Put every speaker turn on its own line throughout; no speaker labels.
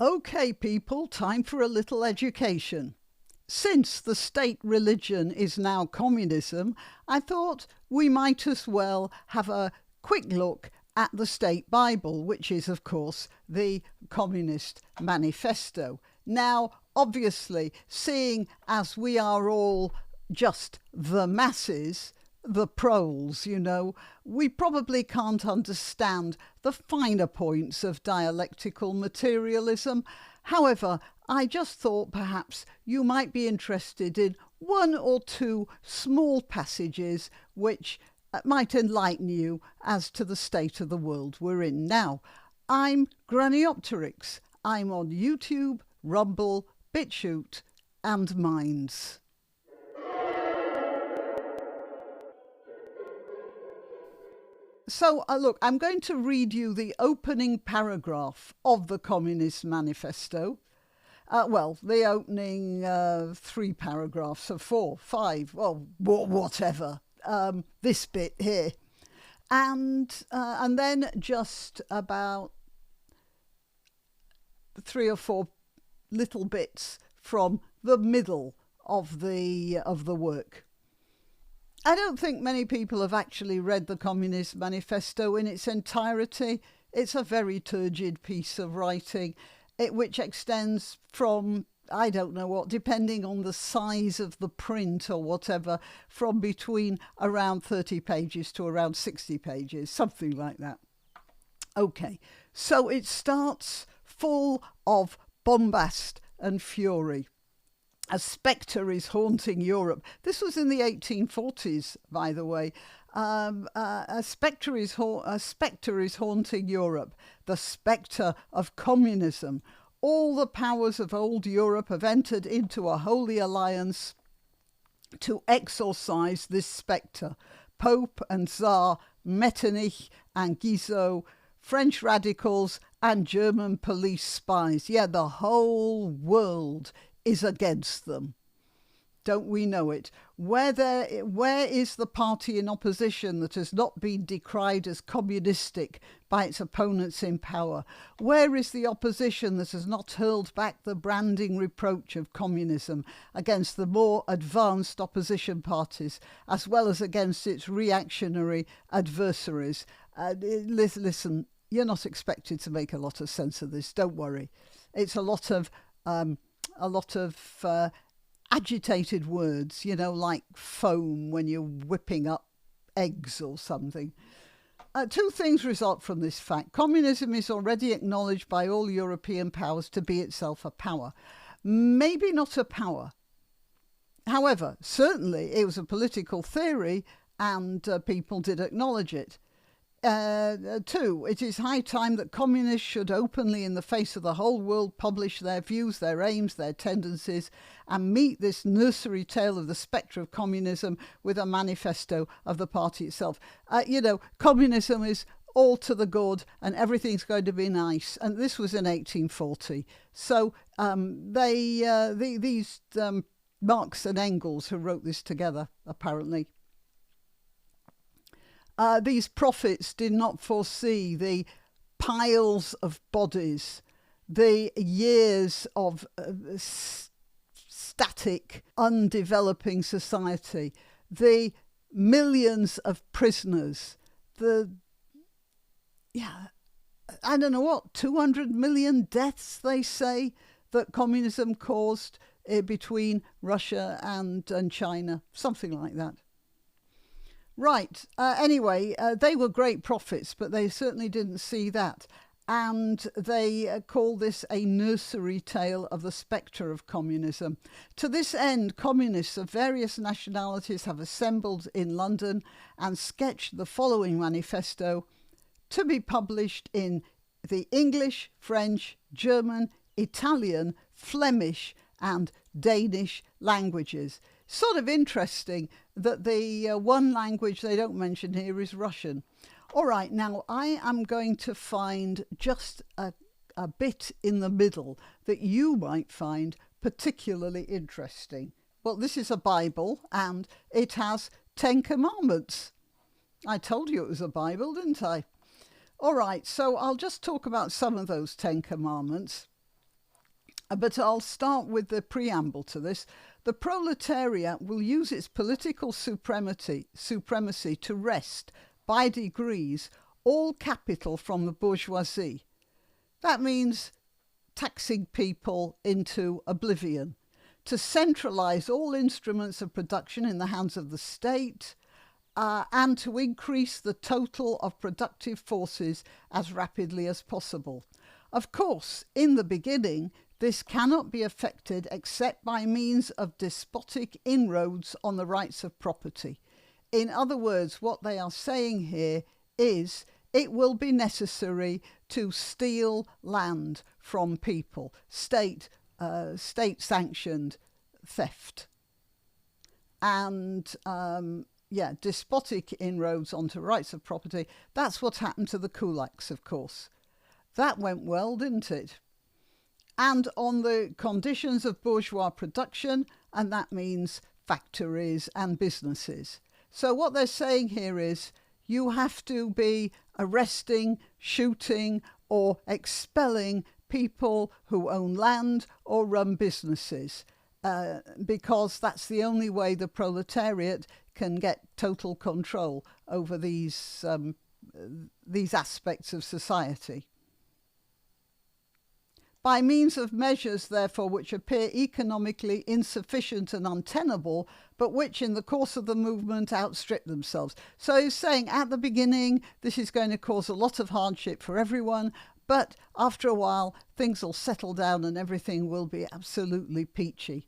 Okay, people, time for a little education. Since the state religion is now communism, I thought we might as well have a quick look at the state Bible, which is, of course, the Communist Manifesto. Now, obviously, seeing as we are all just the masses, the proles, we probably can't understand the finer points of dialectical materialism. However, I just thought perhaps you might be interested in one or two small passages which might enlighten you as to the state of the world we're in now. I'm Granniopteryx. I'm on YouTube, Rumble, BitChute, and Minds. So, look, I'm going to read you the opening paragraph of the Communist Manifesto. The opening 3 paragraphs or 4, 5, well, whatever. This bit here. And then just about 3 or 4 little bits from the middle of the work. I don't think many people have actually read the Communist Manifesto in its entirety. It's a very turgid piece of writing, which extends from, I don't know what, depending on the size of the print or whatever, from between around 30 pages to around 60 pages, something like that. Okay, so it starts full of bombast and fury. A spectre is haunting Europe. This was in the 1840s, by the way. A spectre is haunting Europe. The spectre of communism. All the powers of old Europe have entered into a holy alliance to exorcise this spectre. Pope and Tsar, Metternich and Guizot, French radicals and German police spies. Yeah, the whole world is against them. Don't we know it? Where is the party in opposition that has not been decried as communistic by its opponents in power? Where is the opposition that has not hurled back the branding reproach of communism against the more advanced opposition parties, as well as against its reactionary adversaries? Listen, you're not expected to make a lot of sense of this. Don't worry. It's a lot of agitated words, like foam when you're whipping up eggs or something. 2 things result from this fact. Communism is already acknowledged by all European powers to be itself a power. Maybe not a power. However, certainly it was a political theory and people did acknowledge it. 2, it is high time that communists should openly in the face of the whole world publish their views, their aims, their tendencies, and meet this nursery tale of the spectre of communism with a manifesto of the party itself. Communism is all to the good and everything's going to be nice. And this was in 1840. So these Marx and Engels who wrote this together, apparently, these prophets did not foresee the piles of bodies, the years of static, undeveloping society, the millions of prisoners, I don't know what, 200 million deaths, they say, that communism caused between Russia and China, something like that. Right. Anyway, they were great prophets, but they certainly didn't see that. And they call this a nursery tale of the spectre of communism. To this end, communists of various nationalities have assembled in London and sketched the following manifesto to be published in the English, French, German, Italian, Flemish and Danish languages. Sort of interesting that the one language they don't mention here is Russian. All right, now I am going to find just a bit in the middle that you might find particularly interesting. Well, this is a Bible and it has 10 commandments. I told you it was a Bible, didn't I? All right, so I'll just talk about some of those 10 commandments. But I'll start with the preamble to this. The proletariat will use its political supremacy to wrest, by degrees, all capital from the bourgeoisie. That means taxing people into oblivion, to centralise all instruments of production in the hands of the state, and to increase the total of productive forces as rapidly as possible. Of course, in the beginning, this cannot be effected except by means of despotic inroads on the rights of property. In other words, what they are saying here is it will be necessary to steal land from people, state-sanctioned theft. And despotic inroads onto rights of property. That's what happened to the kulaks, of course. That went well, didn't it? And on the conditions of bourgeois production, and that means factories and businesses. So what they're saying here is you have to be arresting, shooting, or expelling people who own land or run businesses, because that's the only way the proletariat can get total control over these aspects of society. By means of measures, therefore, which appear economically insufficient and untenable, but which in the course of the movement outstrip themselves. So he's saying at the beginning, this is going to cause a lot of hardship for everyone, but after a while, things will settle down and everything will be absolutely peachy.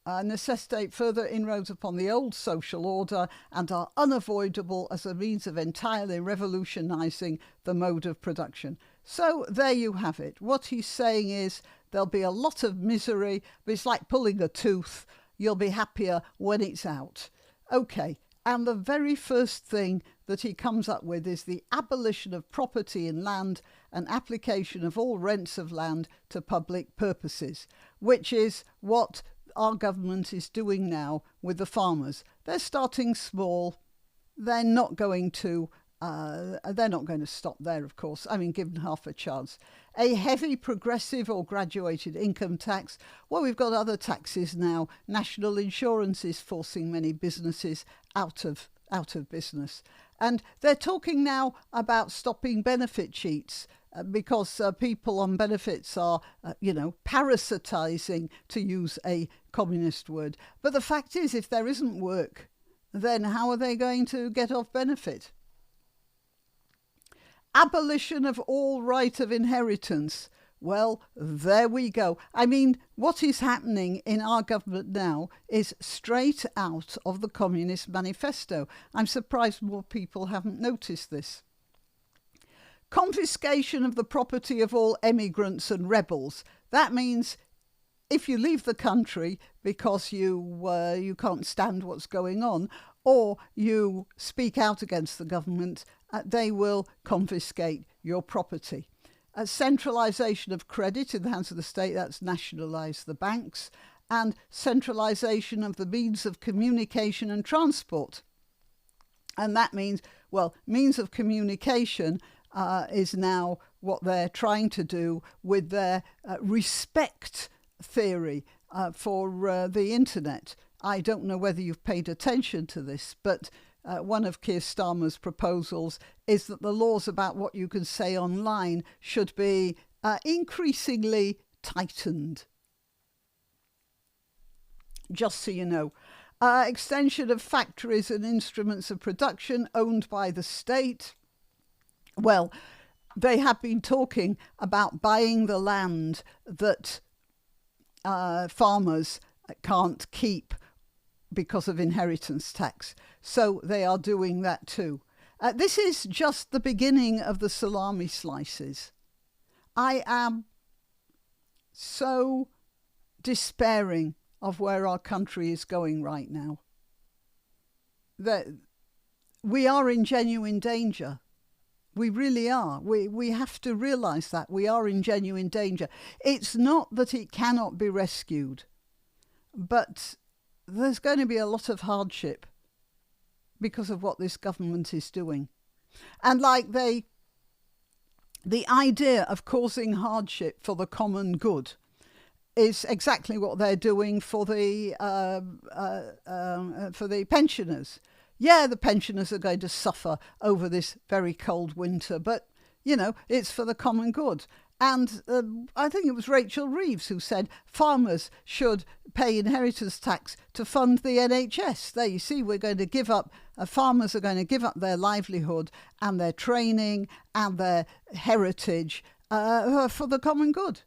Necessitate further inroads upon the old social order and are unavoidable as a means of entirely revolutionising the mode of production. So there you have it. What he's saying is there'll be a lot of misery, but it's like pulling a tooth. You'll be happier when it's out. Okay, and the very first thing that he comes up with is the abolition of property in land and application of all rents of land to public purposes, which is what our government is doing now with the farmers. They're starting small. They're not going to stop there, of course. I mean, given half a chance. A heavy progressive or graduated income tax. Well, we've got other taxes now. National insurance is forcing many businesses out of business. And they're talking now about stopping benefit cheats. Because people on benefits are, parasitizing, to use a communist word. But the fact is, if there isn't work, then how are they going to get off benefit? Abolition of all right of inheritance. Well, there we go. I mean, what is happening in our government now is straight out of the Communist Manifesto. I'm surprised more people haven't noticed this. Confiscation of the property of all emigrants and rebels. That means if you leave the country because you can't stand what's going on, or you speak out against the government, they will confiscate your property. Centralisation of credit in the hands of the state, that's nationalise the banks, and centralisation of the means of communication and transport. And that means, means of communication is now what they're trying to do with their respect theory for the internet. I don't know whether you've paid attention to this, but one of Keir Starmer's proposals is that the laws about what you can say online should be increasingly tightened. Just so you know. Extension of factories and instruments of production owned by the state. Well, they have been talking about buying the land that farmers can't keep because of inheritance tax. So they are doing that too. This is just the beginning of the salami slices. I am so despairing of where our country is going right now. That we are in genuine danger. We really are. We have to realise that. We are in genuine danger. It's not that it cannot be rescued, but there's going to be a lot of hardship because of what this government is doing. And like they The idea of causing hardship for the common good is exactly what they're doing for the pensioners. Yeah, the pensioners are going to suffer over this very cold winter, but, it's for the common good. And I think it was Rachel Reeves who said farmers should pay inheritance tax to fund the NHS. There you see, we're going to give up, farmers are going to give up their livelihood and their training and their heritage for the common good.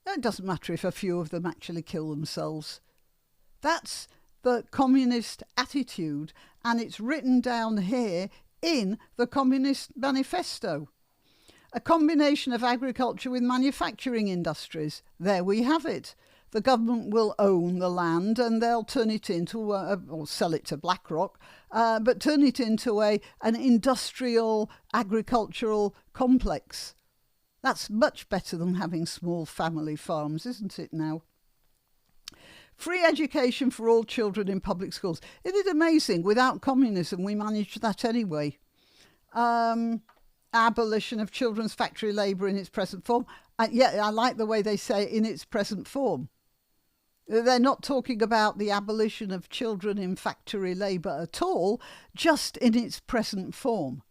It doesn't matter if a few of them actually kill themselves. That's the communist attitude, and it's written down here in the Communist Manifesto. A combination of agriculture with manufacturing industries. There we have it. The government will own the land and they'll turn it into, or sell it to BlackRock, but turn it into an industrial agricultural complex. That's much better than having small family farms, isn't it now? Free education for all children in public schools. Isn't it amazing? Without communism, we managed that anyway. Abolition of children's factory labour in its present form. I like the way they say in its present form. They're not talking about the abolition of children in factory labour at all, just in its present form.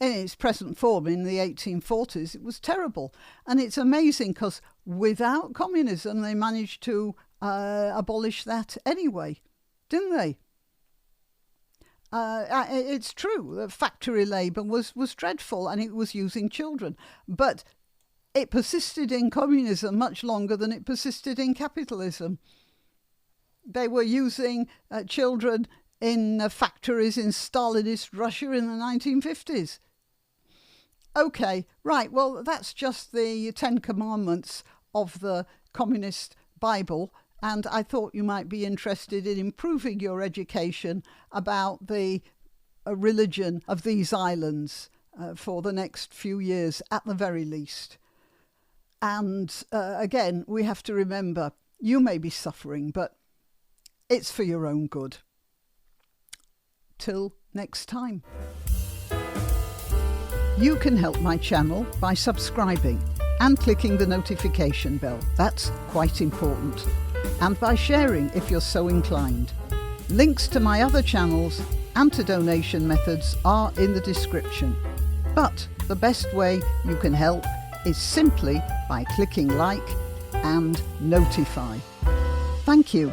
In its present form in the 1840s, it was terrible. And it's amazing because without communism, they managed to abolish that anyway, didn't they? It's true that factory labour was dreadful and it was using children. But it persisted in communism much longer than it persisted in capitalism. They were using children in factories in Stalinist Russia in the 1950s. OK, right, well, that's just the 10 Commandments of the Communist Bible. And I thought you might be interested in improving your education about the religion of these islands for the next few years, at the very least. And again, we have to remember, you may be suffering, but it's for your own good. Till next time. You can help my channel by subscribing and clicking the notification bell. That's quite important. And by sharing if you're so inclined. Links to my other channels and to donation methods are in the description. But the best way you can help is simply by clicking like and notify. Thank you.